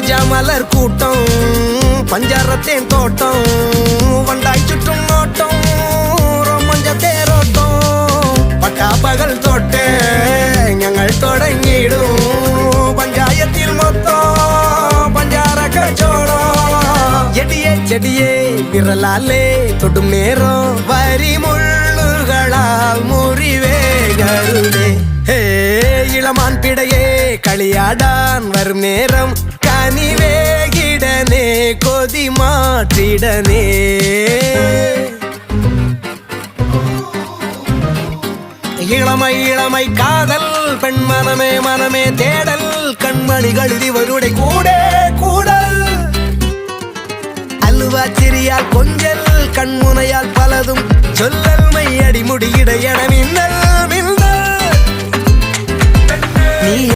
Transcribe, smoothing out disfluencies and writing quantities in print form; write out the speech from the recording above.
ரோஜா மலர் கூட்டம் பஞ்சாரத்தேன் தோட்டம் வண்டாய் சுற்றும் நோட்டம் ரொமஞ்ச தேரோட்டம் பட்டா பகல் தொட்டே ഞങ്ങൾ തുടങ്ങിയിടും പഞ്ചായത്തിൽ മൊത്തം പഞ്ചാര കച്ചോടം എടിയെ ചെടിയെ വിരലാലേ തൊടും നേരം വരിമുള്ളുകളാൽ മുറിവേകളുടെ ഇളമാൻ പിടയെ കളിയാടാൻ വരും നേരം കനിവേകിടനേ കൊതി മാറ്റിടനേ இளமை இளமை காதல் பெண் மனமே மனமே தேடல் கண்மணிகள் இவருடைய கூட கூடல் அல்வா சிறியால் கொஞ்சல் கண்முனையால் பலதும் சொல்லல் மையடி முடியிட என மின்னல்